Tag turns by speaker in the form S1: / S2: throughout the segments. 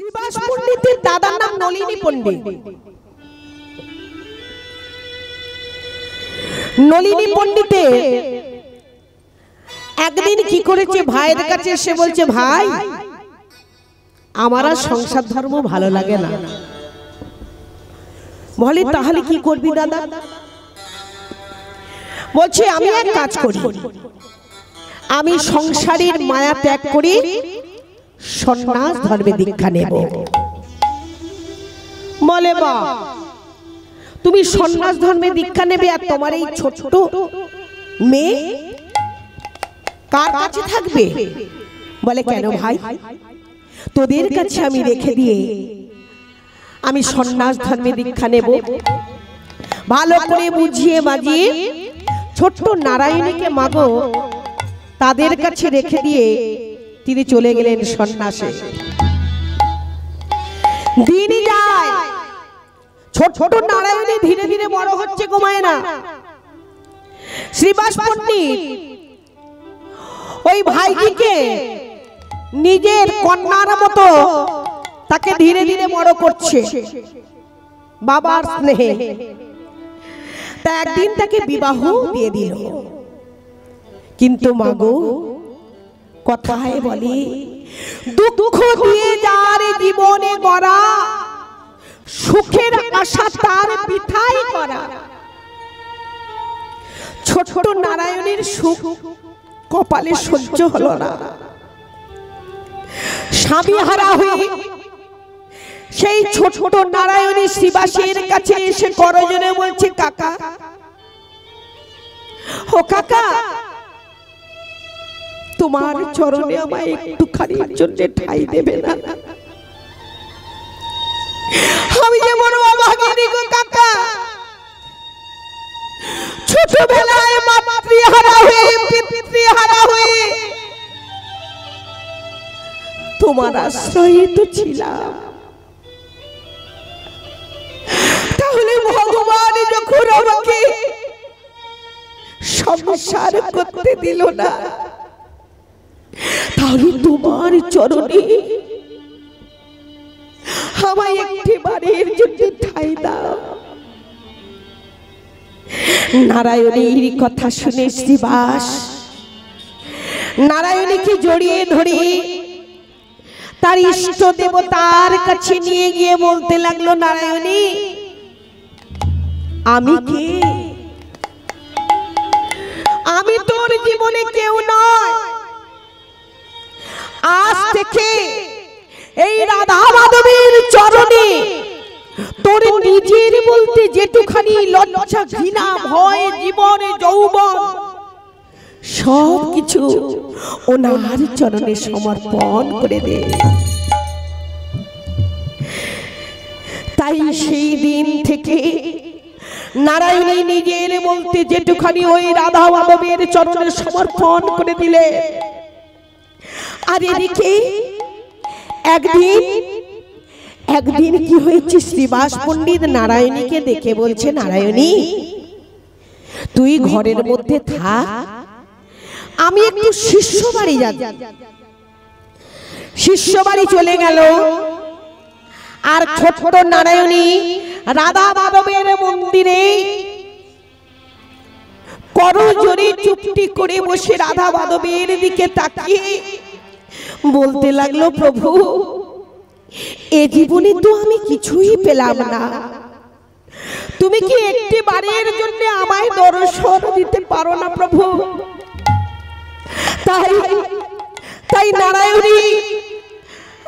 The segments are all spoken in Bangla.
S1: শ্রীবাস পণ্ডিতের দাদার নাম নলিনী পণ্ডিত। নলিনী পণ্ডিতে একদিন কি করেছে, ভাইয়ের কাছে এসে বলছে, ভাই আমার আর সংসার ধর্ম ভালো লাগে না। বলে তাহলে কি করবি দাদা? বলছে আমি এক কাজ করি, আমি সংসারের মায়া ত্যাগ করি, সন্ন্যাস ধর্মে দীক্ষা নেব। বলে বা তুমি সন্ন্যাস ধর্মে দীক্ষা নেবে, আর তোমার এই ছোট্ট মেয়ে কার কাছে থাকবে? বলে কেন ভাই, তোদের কাছে আমি রেখে দিয়ে আমি সন্ন্যাস ধর্মে দীক্ষা নেব। ভালো করে বুঝিয়ে বাজিয়ে ছোট্ট নারায়ণীকে মাগো তাদের কাছে রেখে দিয়ে তিনি চলে গেলেন সন্ন্যাসে। দিন যায়, ছোট নারায়ণী ধীরে ধীরে বড় হচ্ছে, ঘুমায় না। শ্রীবাস পণ্ডিত ওই ভাইটিকে নিজের কন্যার মতো তাকে ধীরে ধীরে বড় করছে বাবার স্নেহে। তা একদিন তাকে বিবাহ দিয়ে দিল। কিন্তু মাগো কথায় বলে, দুঃখ দিয়ে যার জীবনে গড়া, সুখের আশা তার বৃথাই করা। ছোট নারায়ণীর সুখ কপালে সহ্য হলো না। স্বামী হারা হয়ে সেই ছোট নারায়ণী শ্রীবাসের কাছে এসে করজনে বলছে, কাকা ও কাকা, তোমার চরণে আমায় একটুখানির জন্য ঠাঁই দেবে না? আমি যে বড় অভাগিনী গো কাকা, ছোটবেলায় মাতৃহারা হয়ে পিতৃহারা হয়ে তোমার আশ্রয়ে তো ছিলাম। তাহলে ভগবান যখন আমাকে সংসার করতে দিল না, তাহলে তোমার চরণে আমায় একটি বারের জন্য ঠাঁই দাও। নারায়ণীর কথা শুনে শ্রীবাস নারায়ণীকে জড়িয়ে ধরে তার ইষ্ট দেবতার কাছে নিয়ে গিয়ে বলতে লাগলো, নারায়ণী আমি কে? আমি তোর জীবনে কেউ নয়। আজ থেকে এই রাধা মাধবের চরণে তোর নিজের বলতে যেটুখানি লজ্জা, ঘৃণা, ভয়, জীবন, যৌবন সব কিছু ওনার চরণে সমর্পণ করে দে। তাই সেই দিন থেকে নারায়ণী নিজের বলতে যেটুখানি ওই রাধা মাধবের চরণে সমর্পণ করে দিলে। আর এদিকে একদিন কি হয়েছে, শ্রীবাস পণ্ডিত নারায়ণীকে দেখে বলছে, নারায়ণী তুই ঘরের মধ্যে থাক, আমি একটু শিষ্য বাড়ি যাব। শিষ্য বাড়ি চলে গেল। আর ছোট নারায়ণী রাধা মাধবের মন্দিরে করজোড়ে চুপটি করে বসে রাধা মাধবের দিকে তাকিয়ে বলতে লাগলো, প্রভু এ জীবনে তো আমি কিছুই পেলাম না, তুমি কি একটি বারের জন্য আমায় দর্শন দিতে পারো না প্রভু? তাই নারায়ণী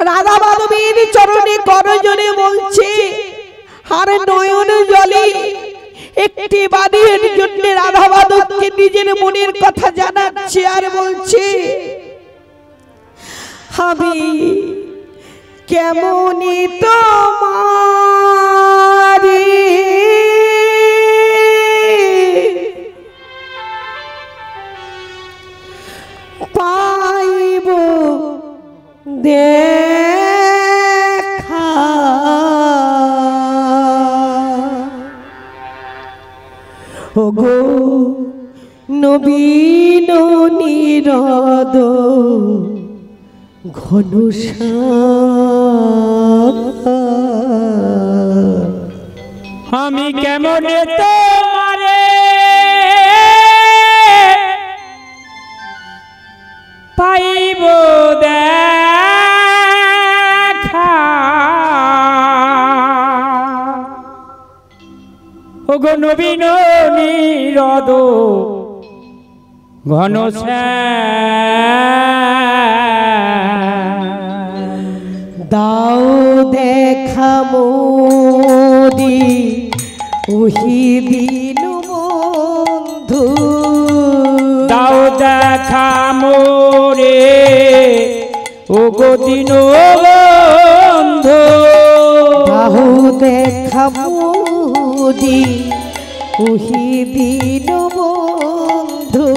S1: রাধা মাধবের চরণে করজোড়ে বলছে, আর নয়ন জলে একটি বারের জন্য রাধা মাধবকে নিজের মনের কথা জানাচ্ছে। আর বলছে, আমি কেমনই তোমারে পাইব দেখা, ওগো নবীন নীরদ ঘনশ্যাম।
S2: কেমনে তোমারে পাইব দেখা ওগো নবীন নীরদ ঘন
S1: দাও দেখা মোরি ওহি দিন বন্ধু
S2: দাও দেখা মোরে ওগো দিন বন্ধু
S1: দাও দেখা মোরি ওহি দিন বন্ধু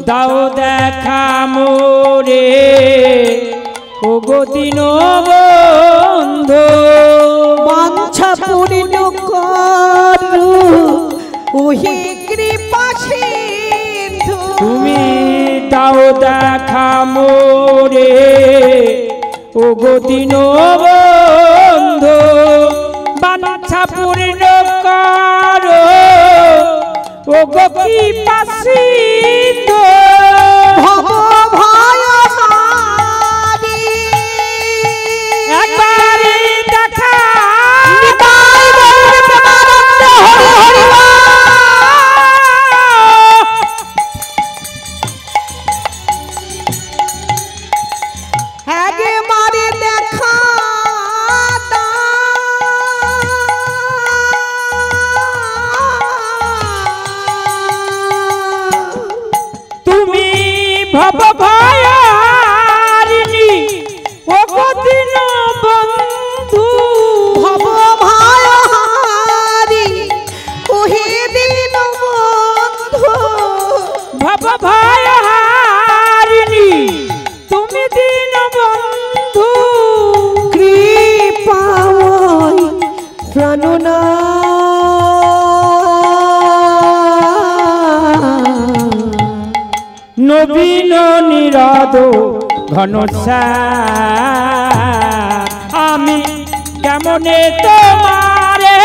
S2: দাও দেখা মোরে ওগো দিন বন্ধু
S1: বাঞ্ছা পূর্ণ করু ওহি কৃপা সিন্ধু
S2: তুমি দাও দেখা মোরে ওগো দিন বন্ধু বাঞ্ছা পূর্ণ করো ওগো কৃপা সিন্ধু
S1: ভব ভয় হারি
S2: একবারই দেখা
S1: নিতাই গৌর প্রেমানন্দ হরি হরি আগে মারে দেখা
S2: তুমি ভব ভয়ারিণী ওগো দিন বন্ধু
S1: ভব ভয় হারি ওহে দিন বন্ধু
S2: ভব ভয়ারিণী তুমি দিন বন্ধু
S1: কৃপাময় প্রাণনা
S2: নবীন নীরদ ঘন আমি কেমনে তোমারে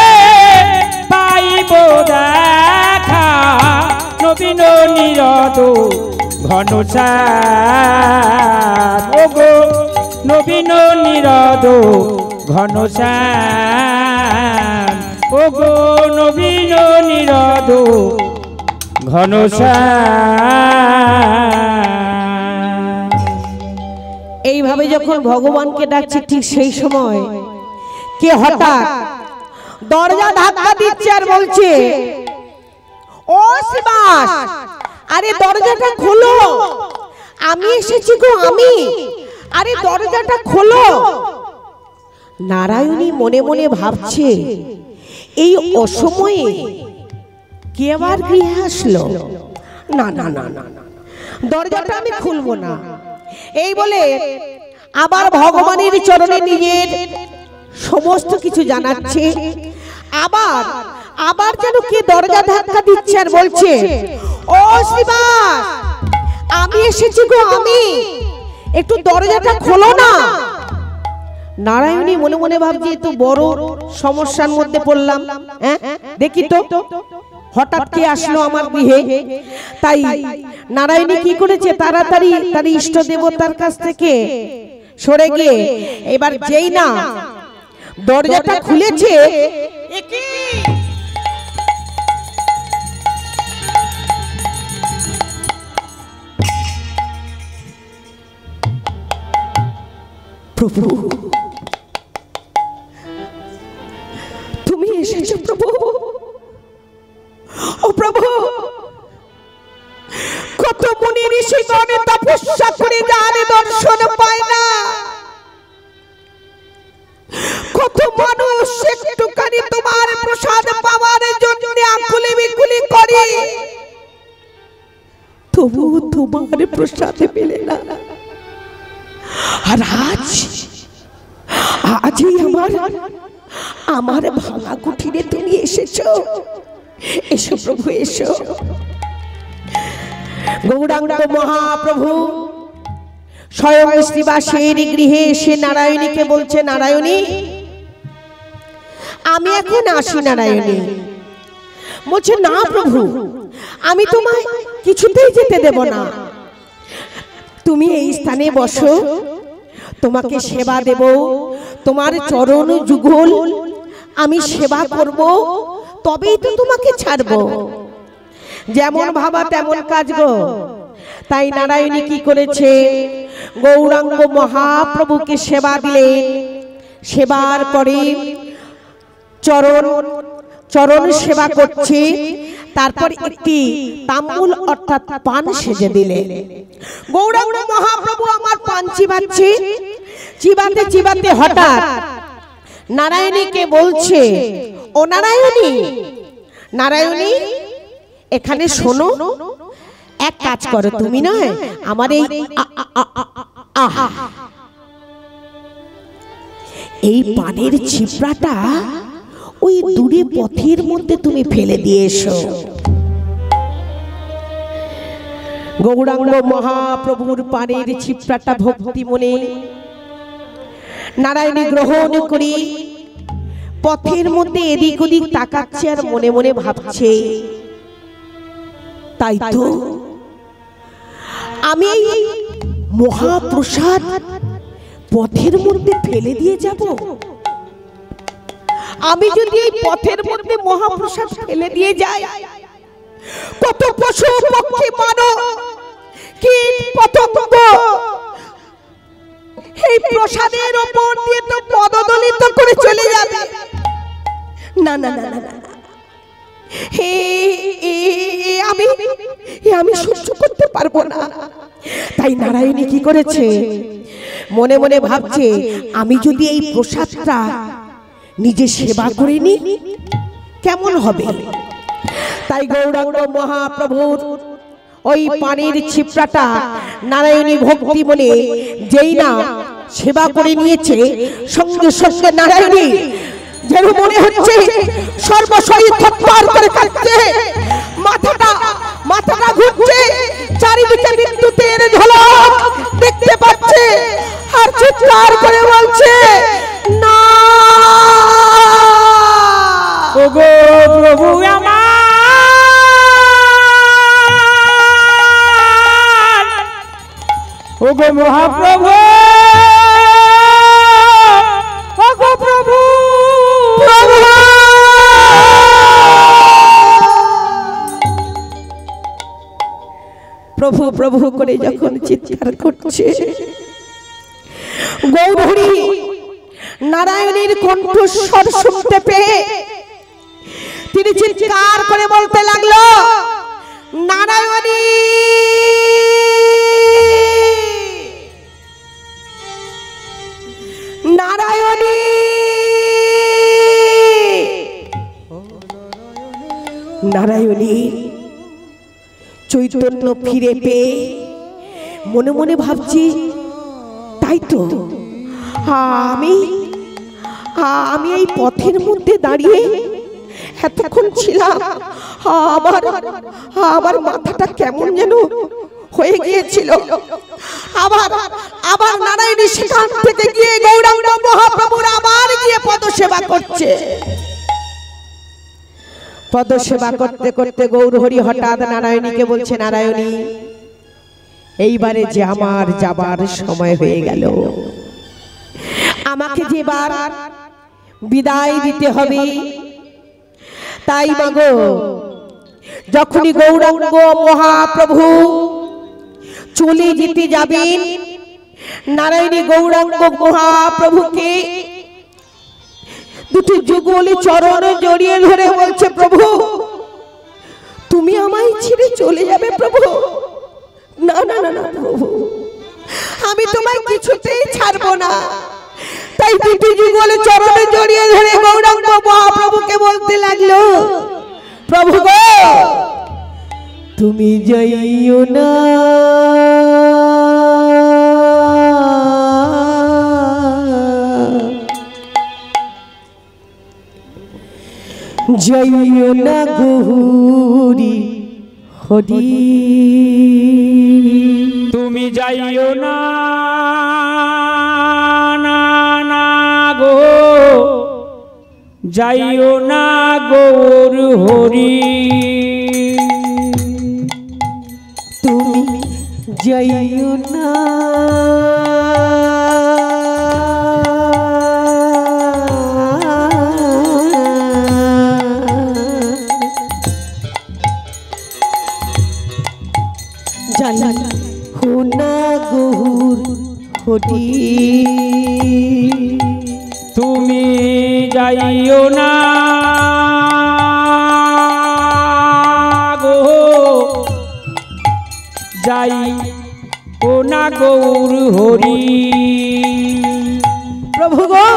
S2: পাইব দেখা নবীন নীরদ ঘন ওগো নবীন নীরদ ঘন ওগো নবীন নীরদ ঘন
S1: এইভাবে যখন ভগবানকে ডাকছে ঠিক সেই সময় কে হঠাৎ দরজা ধাক্কা দিচ্ছে আর বলছে ও শিবাস আরে দরজাটা খোলো আমি এসেছি গো আমি আরে দরজাটা খোলো নারায়ণী মনে মনে ভাবছে এই অসময়ে কে আবার গৃহে আসলো না না না না দরজাটা আমি খুলবো না এই বলে আবার ভগবানের চরণে নিজের সমস্ত কিছু জানাচ্ছে আবার আবার যেন কে দরজা ধাক্কা দিচ্ছে আর বলছে ও শিবাস আমি এসেছি গো আমি একটু দরজাটা খোলো না নারায়ণী মনে মনে ভাবছে তো বড় সমস্যার মধ্যে পড়লাম হ্যাঁ দেখি তো হঠাৎ কে আসলো আমার গৃহে তাই নারায়ণী কি করেছে তাড়াতাড়ি তার ইষ্ট দেবতার কাছ থেকে সরে গিয়ে এবার যেই না দরজাটা খুলেছে প্রভু তুমি এসেছো প্রভু ও প্রভু কত মুনি ঋষিগণ তপস্যা করে যার দর্শন পায় না কত মানুষ একটুখানি তোমার প্রসাদ পাওয়ার জন্য আকুলি বিকুলি করে তবু তোমার প্রসাদ পেলে না আর আজই আমার ভাঙা কুঠিরে তুমি এসেছো এসো প্রভু এসো গৌরাঙ্গ মহাপ্রভু স্বয়ং শ্রীবাসের গৃহে এসে নারায়ণীকে বলছে নারায়ণী আমি এখন আসি নারায়ণী বলছে না প্রভু, আমি তোমায় কিছুতেই যেতে দেব না, তুমি এই স্থানে বসো, তোমাকে সেবা দেব, তোমার চরণ যুগল আমি সেবা করব, তবেই তো তোমাকে ছাড়ব। যেমন ভাবা তেমন কাজ গো। তাই নারায়ণী কি করেছে, গৌরাঙ্গ মহাপ্রভুকে সেবা দিলেন। সেবার পরে চরণ চরণ সেবা করছে, তারপর একটি তাম্বুল অর্থাৎ পান সেজে দিলেন। গৌরাঙ্গ মহাপ্রভু আমার পান চিবাচ্ছে, চিবাতে চিবাতে হঠাৎ নারায়ণীকে বলছে, ও নারায়ণী, নারায়ণী এখানে শোনো, এক কাজ করো, তুমি নয় আমার এই পানের ছিপড়াটা ওই দূরে পথের মধ্যে তুমি ফেলে দিয়ে এসো। গৌরাঙ্গ মহাপ্রভুর পানের ছিপড়াটা ভক্তি মনে নারায়ণী গ্রহণ করি পথের মধ্যে এদিক ওদিক তাকাচ্ছে আর মনে মনে ভাবছে, তাই তো আমি এই মহাপ্রসাদ পথের মধ্যে ফেলে দিয়ে যাব। আমি যদি এই পথের মধ্যে মহাপ্রসাদ ফেলে দিয়ে যাই, কত পশু পক্ষী মানব কীট পতঙ্গ এই প্রসাদের উপর দিয়ে তো পদদলিত করে চলে যাবে। না না না না, আমি সহ্য করতে পারবো না। তাই নারায়ণী কি করেছে, মনে মনে ভাবছে, আমি যদি এই প্রসাদটা নিজে সেবা করে নি কেমন হবে। তাই গৌরাঙ্গ মহাপ্রভুর ওই পানির ছিপড়াটা নারায়ণী ভক্তি বলে যেই না সেবা করে নিয়েছে, সঙ্গে সঙ্গে নারায়ণী যেন মনে হচ্ছে সর্বশরীর থরথর করে কাঁপছে, মাথাটা ঘুরছে, চারিদিকে বিদ্যুতের ঝলক দেখতে পাচ্ছে, আর চিৎকার করে বলছে, না
S2: ওগো প্রভু আমার, ওগো মহাপ্রভু, ওগো প্রভু,
S1: প্রভু প্রভু করে যখন চিৎকার করছে, গৌরহরি নারায়ণীর কণ্ঠস্বর শুনতে পেয়ে তিনি চিৎকার করে বলতে লাগলো, নারায়ণী, নারায়ণী, নারায়ণী। চৈতন্য ফিরে পেয়ে মনে মনে ভাবছি, তাই তো আমি এই পথের মধ্যে দাঁড়িয়ে এতক্ষণ ছিলাম, আমার মাথাটা কেমন যেন হয়ে গিয়েছিল। আবার নারায়ণী সেখান থেকে গিয়ে গৌরাঙ্গ মহাপ্রভুর আবার গিয়ে পদসেবা করছে। পদসেবা করতে করতে গৌরহরি হঠাৎ নারায়ণীকে বলছে, নারায়ণী এইবারে যে আমার যাবার সময় হয়ে গেল, আমাকে যেবার বিদায় দিতে হবে। তাই মাগো, যখনই গৌরাঙ্গ মহাপ্রভু চলে যেতে যাবেন, নারায়ণী গৌরাঙ্গ মহাপ্রভুকে দুটি যুগলে চরণ জড়িয়ে ধরে বলছে, প্রভু তুমি আমায় ছেড়ে চলে যাবে প্রভু? না না না না প্রভু, আমি তোমায় কিছুতেই ছাড়বো না। তাই দুটি যুগলে চরণে জড়িয়ে ধরে গৌরাঙ্গ মহাপ্রভুকে বলতে লাগলো, প্রভু গো তুমি যাইও না, যাইও না গৌরী হরি,
S2: তুমি যাইও না, না না গো যাইও না, গৌর হরি
S1: তুমি যাইও না জানি হোনা গৌর হরি
S2: তুমি যাইও না গো যাই ও না গৌর হরি
S1: প্রভু গো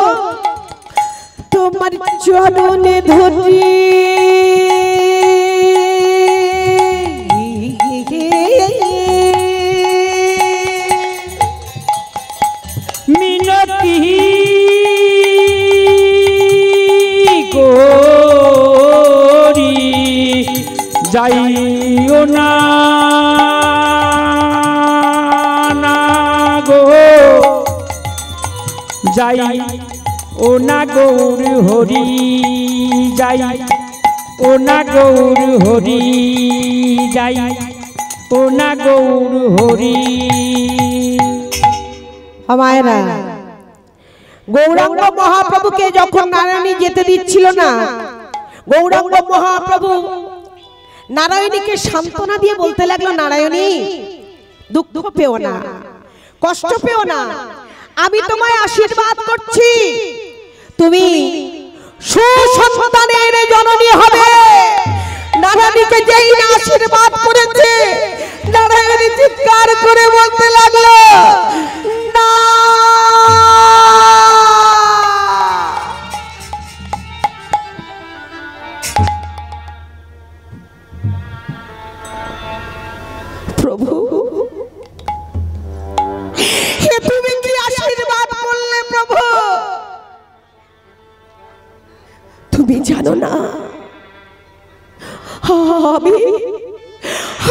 S1: তোমার চরণে ধরি
S2: মিনতি করি যাইও না গো যাই ও না গৌর হরি যাই ও না গৌর হরি যাই ও না গৌর হরি
S1: আমায়রা গৌরাঙ্গ মহাপ্রভুকে যখন নারায়ণী যেতে দিচ্ছিল না, গৌরাঙ্গ মহাপ্রভু নারায়ণীকে সান্ত্বনা দিয়ে বলতে লাগলো, নারায়ণী দুঃখ পেও না, কষ্ট পেও না, আমি তোমায় আশীর্বাদ করছি, তুমি সুসন্তানের জননী হবে। নারায়ণীকে যেই না আশীর্বাদ করেছে, নারায়ণী চিৎকার করে বলতে লাগলো, না প্রভু হে তুমি কি আশীর্বাদ করলে প্রভু? তুমি জানো না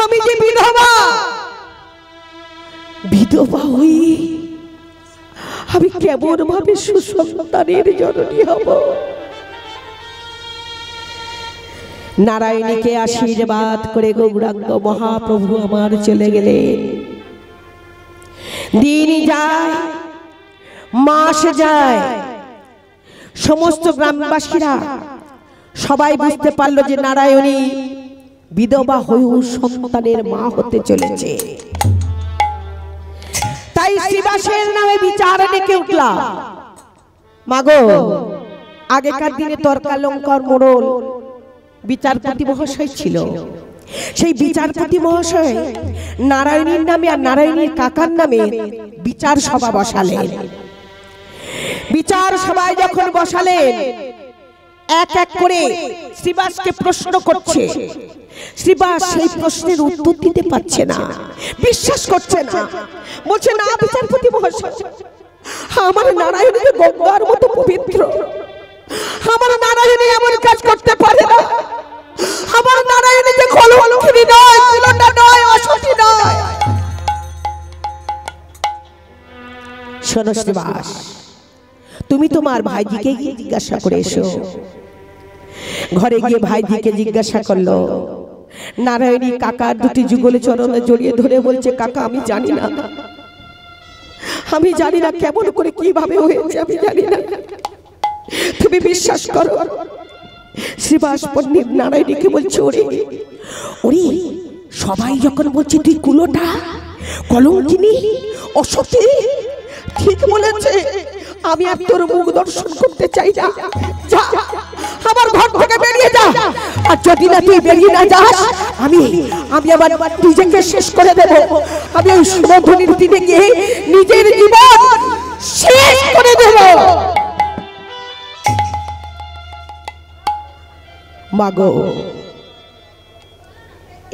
S1: আমি যে বিধবা হই, আমি কেমন ভাবে সুসন্তানের জননী হব। নারায়ণীকে আশীর্বাদ করে গৌরাঙ্গ মহাপ্রভু আমার চলে গেলেন। দিন যায়, মাস যায়, সমস্ত গ্রামবাসীরা সবাই বুঝতে পারলো যে নারায়ণী বিধবা হয়েও সন্তানের মা হতে চলেছে। তাই শ্রীবাসের নামে বিচার ডেকে উঠলাম। মাগো, আগেকার দিনে তর্কালঙ্কার মোড়ল বিচারপতি মহাশয় ছিল। সেই বিচারপতি মহাশয় নারায়ণীর নামে আর নারায়ণীর কাকার নামে বিচার সভা বসালেন। বিচার সভায় যখন বসালেন, এক এক করে শ্রীবাসকে প্রশ্ন করছে। শ্রীবাস সেই প্রশ্নের উত্তর দিতে পারছে না, বিশ্বাস করছে না, বলছে, না বিচারপতি মহাশয়, আমার নারায়ণী গঙ্গার মতো পবিত্র, আমার নারায়ণী এমন কাজ করতে পারে না, আমার নারায়ণী যে কলঙ্কিনী নয়, কুলটা নয়, অসতী নয়। শোনো শ্রীবাস, তুমি তোমার ভাইজিকে গিয়ে জিজ্ঞাসা করে এসো। ঘরে গিয়ে ভাইজিকে জিজ্ঞাসা করলো। নারায়ণী কাকার দুটি যুগলে চরণে জড়িয়ে ধরে বলছে, কাকা আমি জানি না, আমি জানি না কেমন করে কিভাবে হয়েছে, আমি জানি না, তুমি বিশ্বাস করো। শ্রীবাস পণ্ডিত নারায়ণীকে বলছে, ওরে ওরে, সবাই যখন বলছে তুই কুলোটা, কলঙ্কিনী, অসতী, ঠিক বলেছে, আমি আর তোর মুখ দর্শন করতে চাই না, যা আমার ঘর থেকে বেরিয়ে যা। আর যদি না তুই বেরিয়ে না যাস, আমি আমার নিজেকে শেষ করে দেব। আমি ওই সুমধুনির দিনে গিয়ে নিজের জীবন শেষ করে দেব। মাগো,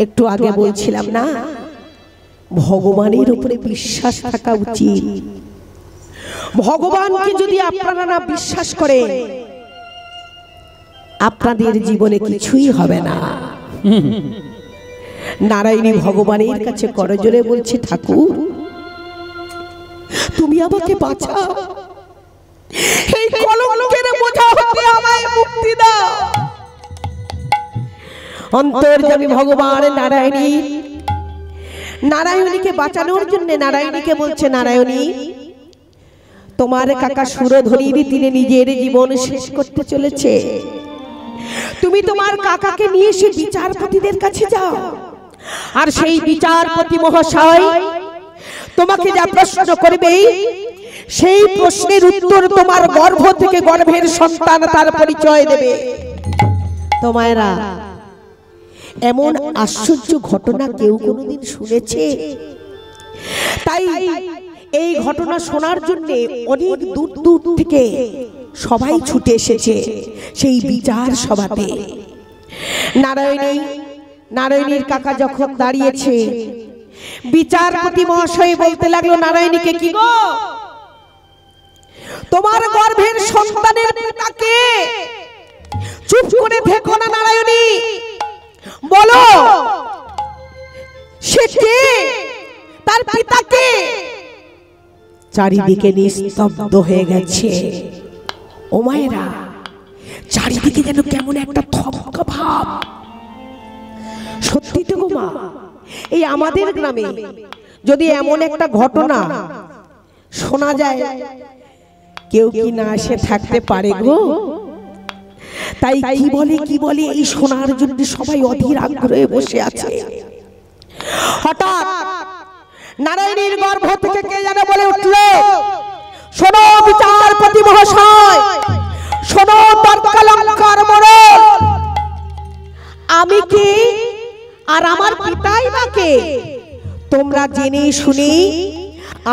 S1: একটু আগে বলছিলাম না, ভগবানের উপরে বিশ্বাস থাকা উচিত। ভগবানকে যদি আপনারা না বিশ্বাস করে, আপনাদের জীবনে কিছুই হবে না। নারায়ণী ভগবানের কাছে করজোড়ে বলছে, ঠাকুর তুমি আমাকে বাঁচাও, এই কলঙ্কের বোঝা হতে আমায় মুক্তি দাও। অন্তর্যামী ভগবান নারায়ণী, নারায়ণীকে বাঁচানোর জন্য নারায়ণীকে বলছে, নারায়ণী তোমার কাকা সুরধনীর তিনি নিজের জীবন শেষ করতে চলেছে, তুমি তোমার কাকাকে নিয়ে সে বিচারপতিদের কাছে যাও, আর সেই বিচারপতি মহাশয় তোমাকে যা প্রশ্ন করবে সেই প্রশ্নের উত্তর তোমার গর্ভ থেকে গর্ভের সন্তান তার পরিচয় দেবে। তোমায়রা এমন আশ্চর্য ঘটনা কেউ কোনোদিন শুনেছে? তাই এই ঘটনা শোনার জন্য অনেক দূর দূর থেকে সবাই ছুটে এসেছে সেই বিচার সভাতে। নারায়ণীর কাকা যখন দাঁড়িয়েছে, বিচারপতি মহাশয় বলতে লাগলো নারায়ণীকে, কি গো তোমার গর্ভের সন্তানের পিতাকে? চুপ করে থেকো না নারায়ণী, বলো সে কে, তার পিতাকে? চারিদিকে নিস্তব্ধ হয়ে গেছে। ও মায়েরা, চারিদিকে যেন কেমন একটা থমকা ভাব। সত্যি তো গো মা, এই আমাদের গ্রামে যদি এমন একটা ঘটনা শোনা যায়, কেউ কি না এসে থাকতে পারে গো? তাই কি বলে এই শোনার জন্য সবাই অধীর আগ্রহে বসে আছে। হঠাৎ নারায়ণীর গর্ভ থেকে কে যেন বলে উঠল, শোনো বিচারপতি মহাশয়, শোনো তর্কালঙ্কার মোড়ল, আমি কে আর আমার পিতাই বা কে? তোমরা জেনে শুনে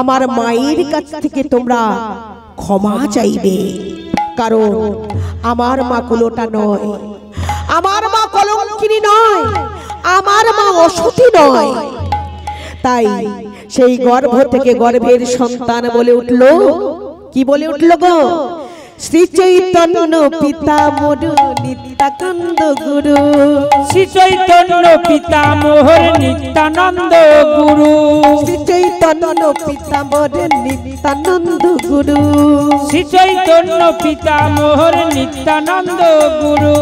S1: আমার মায়ের কাছ থেকে তোমরা ক্ষমা চাইবে, কারণ আমার মা কুলোটা নয়, আমার মা কলঙ্কিনী নয়, আমার মা অসতী নয়। তাই সেই গর্ভ থেকে গর্ভের সন্তান বলে উঠল, কি বলে উঠল গো? শ্রী চৈতন্য পিতা মোর নিত্যানন্দ গুরু,
S2: শ্রী চৈতন্য পিতা মোর নিত্যানন্দ গুরু,
S1: শ্রী চৈতন্য পিতা মোর নিত্যানন্দ গুরু,
S2: শ্রী চৈতন্য পিতা মোর নিত্যানন্দ গুরু।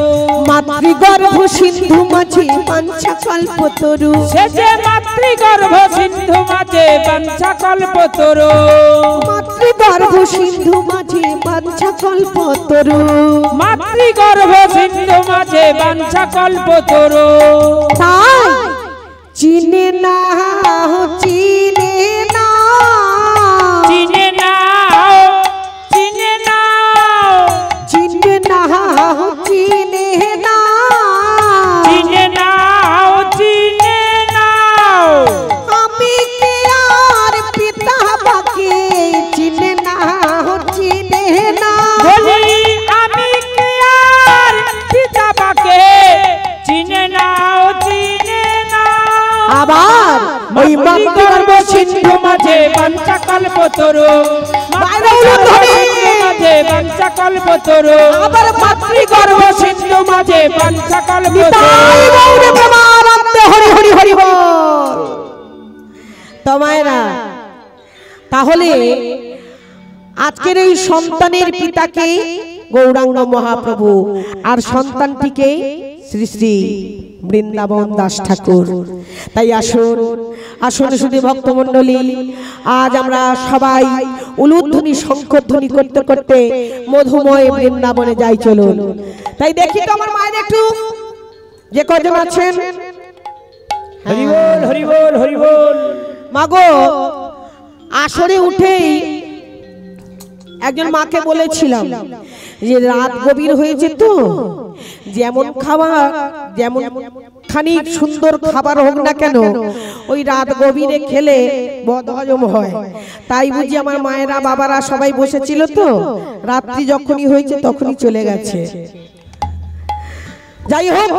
S1: মাতৃগর্ভ সিন্ধু মাঝে বাঞ্ছা কল্পতরু,
S2: সে যে মাতৃগর্ভ সিন্ধু মাঝে বাঞ্ছা কল্পতরু,
S1: মাতৃগর্ভ সিন্ধু মাঝে বাঞ্ছা কল্পতরু,
S2: মাতৃগর্ভ সিন্ধু মাঝে বাঞ্ছা কল্পতরু।
S1: তাই চিনে না, চিনে না,
S2: চিনে নাও, চিনে নাও,
S1: চিনে না, চিনে না,
S2: চিনে নাও, চিনে নাও।
S1: আমি কে আর পিতা বাকে চিনে না, চিনে না,
S2: বলি আমি কে আর পিতা বাকে চিনে নাও, চিনে নাও।
S1: আবার ওই
S2: মাতৃগর্ভ সিন্ধু মাঝে বাঞ্ছা কল্পতরু, মাঝে বাঞ্ছা কল্পতরু,
S1: আবার
S2: মাতৃগর্ভ সিন্ধু মাঝে বাঞ্ছা কল্পতরু।
S1: হরি হরি হরি বল। তোমায়রা তাহলে আজকের এই সন্তানের পিতাকে গৌরাঙ্গ মহাপ্রভু, আর সন্তানটিকে শ্রী শ্রী বৃন্দাবন দাস ঠাকুর। তাই আসুন আসুন শুধু ভক্তমণ্ডলী, আজ আমরা সবাই উলুধ্বনি শঙ্খধ্বনি করতে করতে মধুময় বৃন্দাবনে যাই, চলুন। তাই দেখি তো আমার মায়ের একটু যে কজন আছেন।
S2: হরি বল, হরি বল, হরি বল।
S1: মাগো, আসরে উঠেই একজন মাকে বলেছিলাম যে রাত গভীর হয়েছে তো, যেমন খাবার, যেমন খানিক সুন্দর খাবার হোক না কেন, ওই রাত গভীরে খেলে বদহজম হয়। তাই বুঝি আমার মায়েরা বাবারা সবাই বসেছিল তো, রাত্রি যখনই হয়েছে তখনই চলে গেছে। যাই হোক,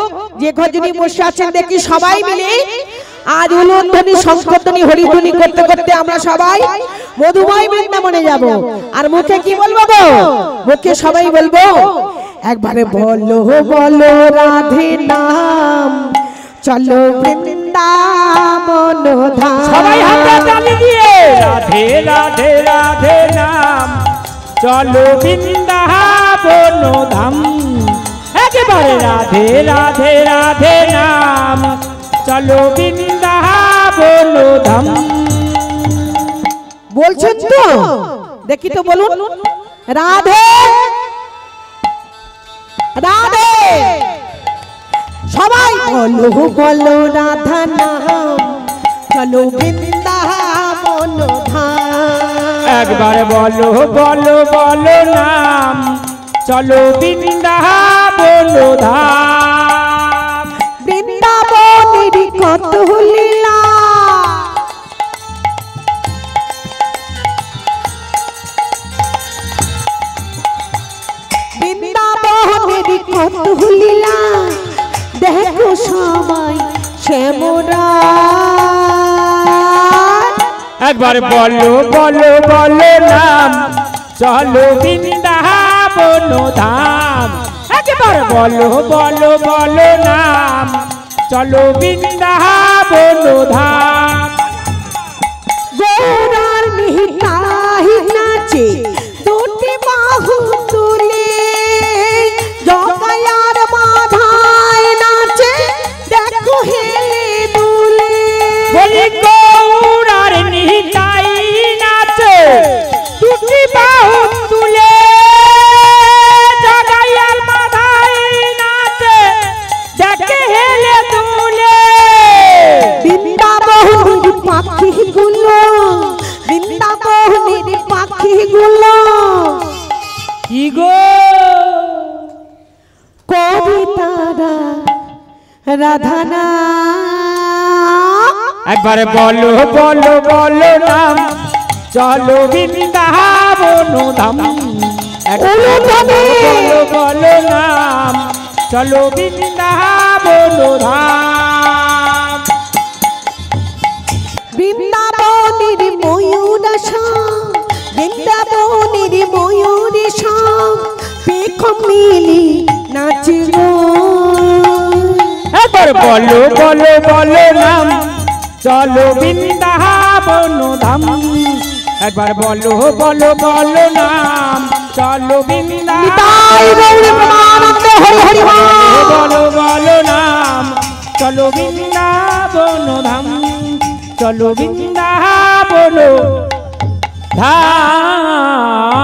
S1: যে কজনই বসে আছেন দেখি সবাই মিলে আজ উলুধ্বনি শঙ্খধ্বনি হরিধ্বনি করতে করতে আমরা সবাই মধুময় বৃন্দাবনে যাব। আর মুখে কি বলবো গো? মুখে সবাই বলবো একবারে বলো বলো রাধে নাম, চলো বৃন্দাবন ধাম।
S2: সবাই হাতটা তালি দিয়ে রাধে রাধে রাধে নাম, চলো বৃন্দাবন ধাম। একেবারে রাধে রাধে রাধে নাম চলো বৃন্দাবন ধাম।
S1: বলছেন তো? দেখি তো বলুন। রাধে রাধে, সবাই বলো বলো রাধা নাম চলো বৃন্দাবন ধাম।
S2: একবার বলো বলো বলো নাম চলো বৃন্দাবন ধাম।
S1: বৃন্দাবনের কত লীলা, বৃন্দাবনের কত লীলা দেখো সবাই শ্যামরা।
S2: একবার বলো বলো বলো নাম চলো বৃন্দাবন ধাম। একবার বলো বলো বলো নাম চলো বৃন্দাবন ধাম।
S1: গৌরার নিহিতাই নাচে দুটি বাহু তুলে, জগায়ার মাথায় নাচে দেখো হেলে দুলে।
S2: বলি গৌরার নিহিতাই নাচে দুটি বাহু তুলে, জগাইয়ার মাথায় নাচে দেখে হেলে দুলে।
S1: বৃন্দাবনের পাখিগুলো, বৃন্দাবনের পাখিগুলো
S2: কি গো
S1: কবিতারা রাধানা।
S2: একবার বলো বলো বলো নাম চলো বৃন্দাবন ধাম। একবার বলো বলো নাম চলো বৃন্দাবন ধাম।
S1: বৃন্দাবনের ময়ূরাসন, বৃন্দাবনের ময়ূরেশন পেখম মিলি নাচে গো।
S2: একবার বলো বলো বলো নাম চলো বৃন্দাবন ধাম। একবার বলো বলো বলো নাম চলো
S1: নিতাই গৌর প্রেমানন্দে হরি হরি বল।
S2: বলো বলো নাম চলো বৃন্দাবন ধাম। চলো বৃন্দাবন ধাম।